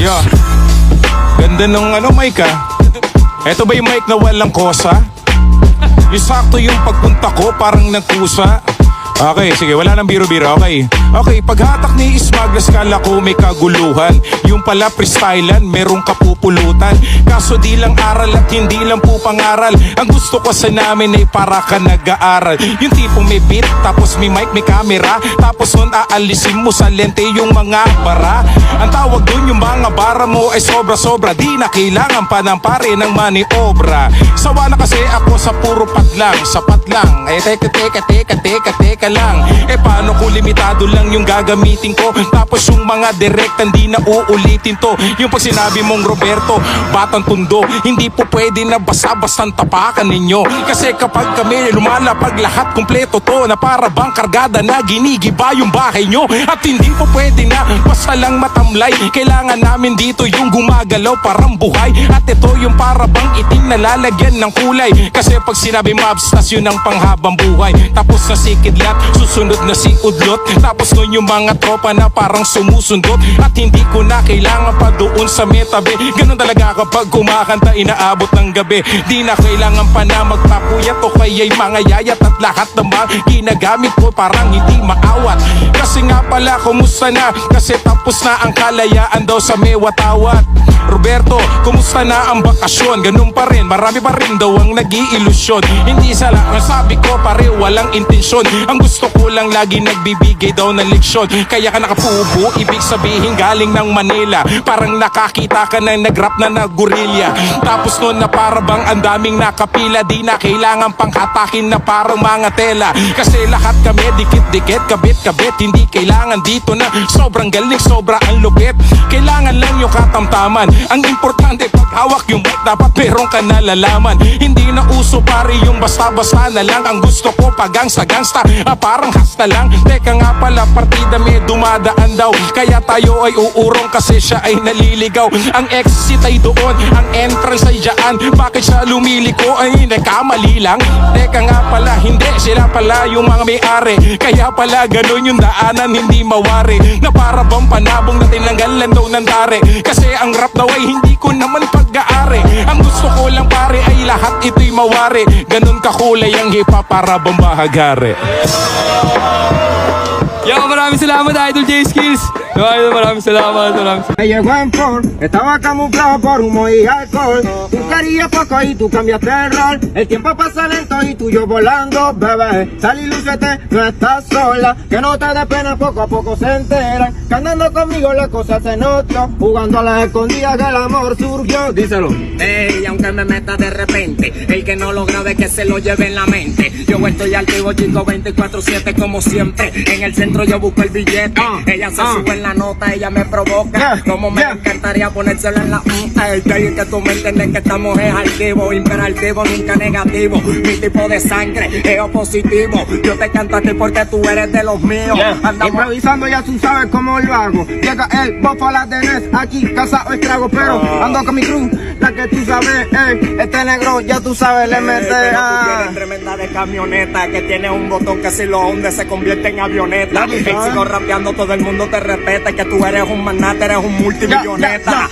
Yo, ganda nung mic Eto ba yung mic na walang kosa? Yung sakto yung pagpunta ko parang nagkusa. Okay, sige, wala nang biro-biro, okay. Okay, paghatak ni Ismaglas kala ko may kaguluhan. Yung pala freestylean, merong kapupulutan. Kaso di lang aral at hindi lang po pangaral. Ang gusto ko sa namin ay para ka nag-aaral. Yung tipong may beat, tapos may mic, may camera. Tapos nun aalisin mo sa lente yung mga bara. Ang tawag dun yung mga bara mo ay sobra-sobra. Di na kailangan pa ng pare ng maniobra. Sawa na kasi ako sa puro patlang, sapat lang. Eh teka lang. Eh paano kung limitado lang yung gagamitin ko? Tapos yung mga direct hindi na uulitin to. Yung pag sinabi mong Roberto, batang tundo, hindi po pwede na basta-bastang tapakan ninyo. Kasi kapag kami lumalapag lahat kompleto to, na para bang kargada na ginigiba yung bahay nyo. At hindi po pwede na basta lang matamlay. Kailangan namin dito yung gumagalaw parang buhay. At ito yung para bang itim na lalagyan ng kulay. Kasi pag sinabi mabs, tas yun ang panghabang buhay. Tapos na si Kidlat, susunod na si Udlot. Tapos nun yung mga tropa na parang sumusundot. At hindi ko na kailangan pa doon sa metabe. Ganun talaga kapag kumakanta inaabot ng gabi. Di na kailangan pa na magpapuyat o kaya'y mga yayat. At lahat naman ginagamit ko parang hindi maawat. Kasi nga pala kumusta na? Kasi tapos na ang kalayaan daw sa mewatawat. Roberto, kumusta na ang bakasyon? Ganun pa rin, marami pa rin daw ang nag-iilusyon. Hindi sa lang, sabi ko pare walang intensyon. Ang gusto ko lang lagi nagbibigay daw ng leksyon. Kaya ka nakapubo, ibig sabihin galing ng Manila. Parang nakakita ka na nag-rap na nag-gorilla. Tapos nun na parabang ang daming nakapila. Di na kailangan pang hatakin na parang mga tela. Kasi lahat kami dikit-dikit, kabit-kabit. Hindi kailangan dito na sobrang galing, sobra ang lupit. Kailangan lang yung katamtaman. Ang importante pag hawak yung mic dapat meron ka nalalaman. Hindi na uso pare yung basta-basta na lang. Ang gusto ko pagangsta-gangsta, parang hasta lang. Teka nga pala partida may dumadaan daw. Kaya tayo ay uurong kasi siya ay naliligaw. Ang exit ay doon, ang entrance ay dyan. Bakit siya lumiliko ay nagkamali lang? Teka nga pala hindi, sila pala yung mga may-ari. Kaya pala ganun yung daanan hindi mawari. Na para bang panabong na tinanggalan daw ng tare. Kasi ang rap daw ay hindi ko naman pag-aari. Ang gusto ko lang pare ay lahat ito'y mawari. Ganun kakulay ang hip-hop para bang bahagari. Yo, maraming salamat Idol J Skills. Maraming salamat. Me llegó en Ford, estaba camuflado por humo y alcohol. Tú querías poco y tú cambiaste el rol. El tiempo pasa lento y tú y yo volando, bebé. Sal y lúcete, no estás sola. Que no te dé pena, poco a poco se enteran. Que andando conmigo las cosas se notó. Jugando a las escondidas que el amor surgió. Díselo. Ey, aunque me meta de repente, el que no lo grabe que se lo lleve en la mente. Yo estoy activo, chico, 24/7 como siempre. En el centro yo busco el billete. Ella se sube en la nota, ella me provoca. Como me encantaría ponérselo en la el day que tú me entiendes que estamos es activo, imperativo, nunca negativo. Mi tipo de sangre es positivo. Yo te canto a ti porque tú eres de los míos. Improvisando ya tú sabes cómo lo hago. Llega el bofo a la tenés aquí, casa o estrago. Pero ando con mi crew, la que tú sabes, este negro ya tú sabes le mete. Tienes tremenda de camioneta que tiene un botón que si lo hunde se convierte en avioneta. Sigo rapeando, todo el mundo te respeta. Que tú eres un magnate, eres un multimilloneta.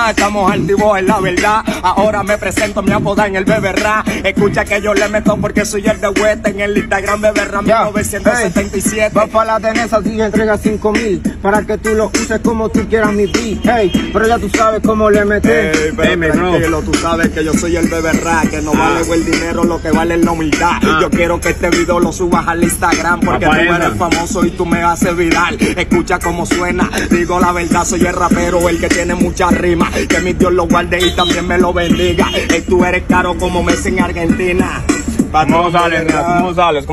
Estamos activos en la verdad. Ahora me presento, me apodan en el Beberra. Escucha que yo le meto porque soy el de Huete. En el Instagram Beberra 1977. Va para la tenés así entrega 5,000 para que tú lo uses como tú quieras mi beat. Hey, pero ya tú sabes cómo le metes. Tranquilo, tú sabes que yo soy el Beberra. Que no vale el dinero, lo que vale es la humildad. Yo quiero que este video lo subas al Instagram porque tú eres famoso y tú me haces viral. Escucha cómo suena, digo la verdad, soy el rapero, el que tiene muchas rimas. Que mi Dios lo guarde y también me lo bendiga. Tú eres caro como Messi en Argentina. ¿Cómo sales?